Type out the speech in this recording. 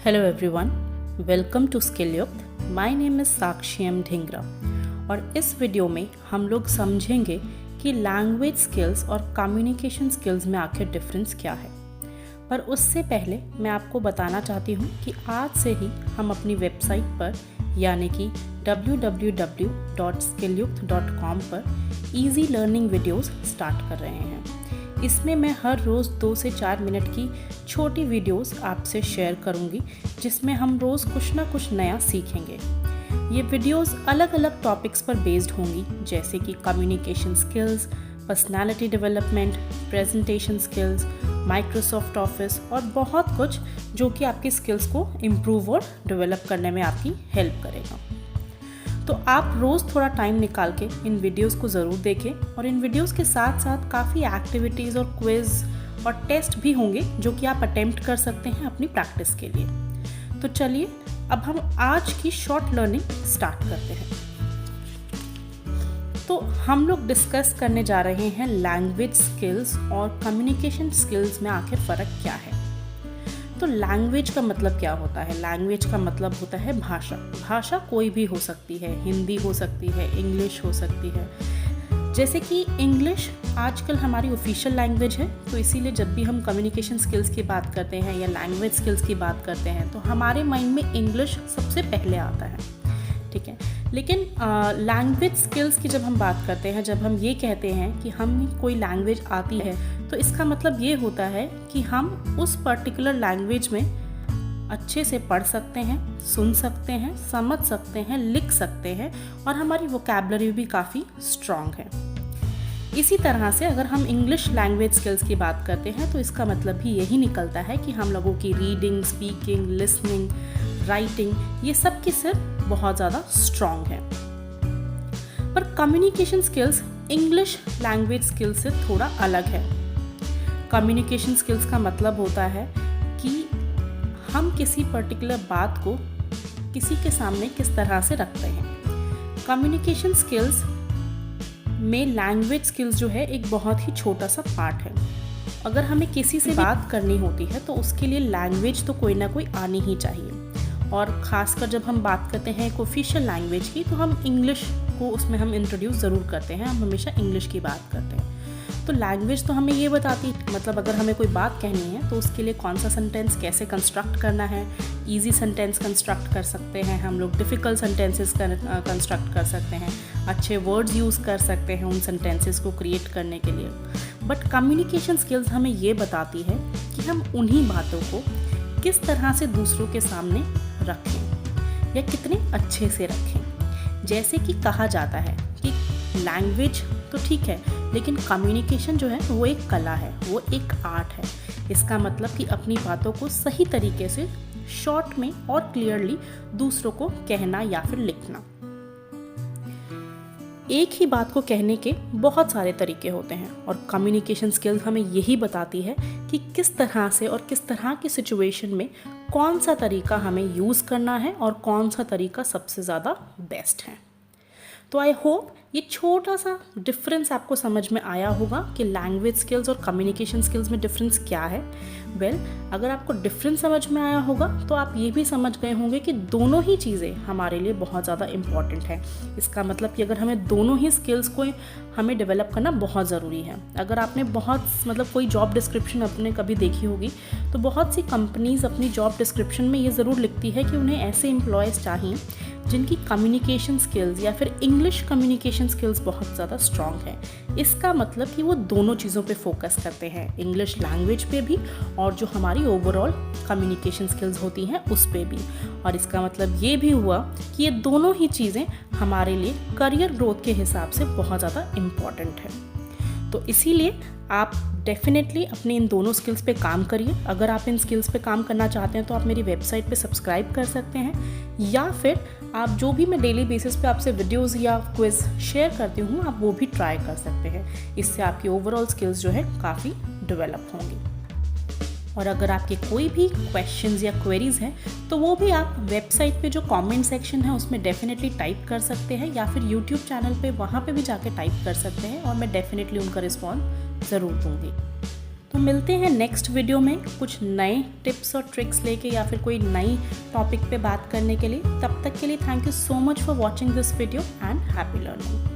Hello everyone, welcome to skill Yukt. My name is Sakshi M Dhingra और इस video में हम लोग समझेंगे कि लैंग्वेज स्किल्स और कम्युनिकेशन स्किल्स में आखिर डिफरेंस क्या है। पर उससे पहले मैं आपको बताना चाहती हूँ कि आज से ही हम अपनी वेबसाइट पर यानी कि www.skillyukt.com पर ईजी लर्निंग वीडियोस स्टार्ट कर रहे हैं। इसमें मैं हर रोज़ 2 से 4 मिनट की छोटी वीडियोस आपसे शेयर करूंगी, जिसमें हम रोज़ कुछ ना कुछ नया सीखेंगे। ये वीडियोस अलग अलग टॉपिक्स पर बेस्ड होंगी, जैसे कि communication skills, personality development, presentation skills, Microsoft office और बहुत कुछ जो कि आपकी स्किल्स को इम्प्रूव और डेवलप करने में आपकी हेल्प करेगा। तो आप रोज़ थोड़ा टाइम निकाल के इन वीडियोस को ज़रूर देखें और इन वीडियोस के साथ साथ काफ़ी एक्टिविटीज़ और क्विज़ और टेस्ट भी होंगे जो कि आप अटेम्प्ट कर सकते हैं अपनी प्रैक्टिस के लिए। तो चलिए अब हम आज की शॉर्ट लर्निंग स्टार्ट करते हैं। तो हम लोग डिस्कस करने जा रहे हैं लैंग्वेज स्किल्स और कम्युनिकेशन स्किल्स में आखिर फ़र्क क्या है। तो लैंग्वेज का मतलब क्या होता है? लैंग्वेज का मतलब होता है भाषा। भाषा कोई भी हो सकती है, हिंदी हो सकती है, इंग्लिश हो सकती है। जैसे कि इंग्लिश आजकल हमारी ऑफिशियल लैंग्वेज है, तो इसीलिए जब भी हम कम्युनिकेशन स्किल्स की बात करते हैं या लैंग्वेज स्किल्स की बात करते हैं तो हमारे माइंड में इंग्लिश सबसे पहले आता है, ठीक है। लेकिन लैंग्वेज स्किल्स की जब हम बात करते हैं, जब हम ये कहते हैं कि हम कोई लैंग्वेज आती है, तो इसका मतलब ये होता है कि हम उस पर्टिकुलर लैंग्वेज में अच्छे से पढ़ सकते हैं, सुन सकते हैं, समझ सकते हैं, लिख सकते हैं और हमारी वोकैबुलरी भी काफ़ी स्ट्रॉन्ग है। इसी तरह से अगर हम इंग्लिश लैंग्वेज स्किल्स की बात करते हैं तो इसका मतलब भी यही निकलता है कि हम लोगों की रीडिंग, स्पीकिंग, लिसनिंग, राइटिंग ये सब की सिर्फ बहुत ज़्यादा स्ट्रॉन्ग है। पर communication skills English language skills से थोड़ा अलग है। कम्युनिकेशन स्किल्स का मतलब होता है कि हम किसी पर्टिकुलर बात को किसी के सामने किस तरह से रखते हैं। कम्युनिकेशन स्किल्स में लैंग्वेज स्किल्स जो है एक बहुत ही छोटा सा पार्ट है। अगर हमें किसी से बात करनी होती है तो उसके लिए लैंग्वेज तो कोई ना कोई आनी ही चाहिए, और ख़ासकर जब हम बात करते हैं एक ऑफिशियल लैंग्वेज की तो हम इंग्लिश को उसमें हम इंट्रोड्यूस ज़रूर करते हैं, हम हमेशा इंग्लिश की बात करते हैं। तो लैंग्वेज तो हमें ये बताती, मतलब अगर हमें कोई बात कहनी है तो उसके लिए कौन सा सेंटेंस कैसे कंस्ट्रक्ट करना है। इजी सेंटेंस कंस्ट्रक्ट कर सकते हैं हम लोग, डिफ़िकल्ट सेंटेंसेस कंस्ट्रक्ट कर सकते हैं, अच्छे वर्ड्स यूज़ कर सकते हैं उन सेंटेंसेस को क्रिएट करने के लिए। बट कम्युनिकेशन स्किल्स हमें ये बताती है कि हम उन्हीं बातों को किस तरह से दूसरों के सामने रखें या कितने अच्छे से रखें। जैसे कि कहा जाता है कि लैंग्वेज तो ठीक है, लेकिन कम्युनिकेशन जो है वो एक कला है, वो एक आर्ट है। इसका मतलब कि अपनी बातों को सही तरीके से शॉर्ट में और क्लियरली दूसरों को कहना या फिर लिखना। एक ही बात को कहने के बहुत सारे तरीके होते हैं और कम्युनिकेशन स्किल्स हमें यही बताती है कि किस तरह से और किस तरह की सिचुएशन में कौन सा तरीका हमें यूज़ करना है और कौन सा तरीका सबसे ज़्यादा बेस्ट है। तो आई होप ये छोटा सा डिफरेंस आपको समझ में आया होगा कि लैंग्वेज स्किल्स और कम्युनिकेशन स्किल्स में डिफरेंस क्या है। अगर आपको डिफरेंस समझ में आया होगा तो आप ये भी समझ गए होंगे कि दोनों ही चीज़ें हमारे लिए बहुत ज़्यादा इम्पॉर्टेंट है। इसका मतलब कि अगर हमें दोनों ही स्किल्स को हमें डेवलप करना बहुत ज़रूरी है। अगर आपने कोई जॉब डिस्क्रिप्शन अपने कभी देखी होगी तो बहुत सी कंपनीज़ अपनी जॉब डिस्क्रिप्शन में ये ज़रूर लिखती है कि उन्हें ऐसे एम्प्लॉयज़ चाहिए जिनकी कम्युनिकेशन स्किल्स या फिर इंग्लिश कम्युनिकेशन स्किल्स बहुत ज़्यादा स्ट्रॉन्ग है। इसका मतलब कि वो दोनों चीज़ों पे फोकस करते हैं, इंग्लिश लैंग्वेज पे भी और जो हमारी ओवरऑल कम्युनिकेशन स्किल्स होती हैं उस पे भी। और इसका मतलब ये भी हुआ कि ये दोनों ही चीज़ें हमारे लिए करियर ग्रोथ के हिसाब से बहुत ज़्यादा इम्पॉर्टेंट है। तो इसीलिए आप डेफिनेटली अपने इन दोनों स्किल्स पे काम करिए। अगर आप इन स्किल्स पे काम करना चाहते हैं तो आप मेरी वेबसाइट पे सब्सक्राइब कर सकते हैं, या फिर आप जो भी मैं डेली बेसिस पे आपसे वीडियोस या क्विज शेयर करती हूँ आप वो भी ट्राई कर सकते हैं। इससे आपकी ओवरऑल स्किल्स जो है काफ़ी डेवलप होंगी। और अगर आपके कोई भी क्वेश्चंस या क्वेरीज हैं तो वो भी आप वेबसाइट पे जो कमेंट सेक्शन है उसमें डेफिनेटली टाइप कर सकते हैं, या फिर यूट्यूब चैनल पे वहाँ पे भी जाके टाइप कर सकते हैं और मैं डेफिनेटली उनका रिस्पॉन्स ज़रूर दूँगी। तो मिलते हैं नेक्स्ट वीडियो में कुछ नए टिप्स और ट्रिक्स लेके या फिर कोई नई टॉपिक पे बात करने के लिए। तब तक के लिए thank you so much for watching this video and happy learning.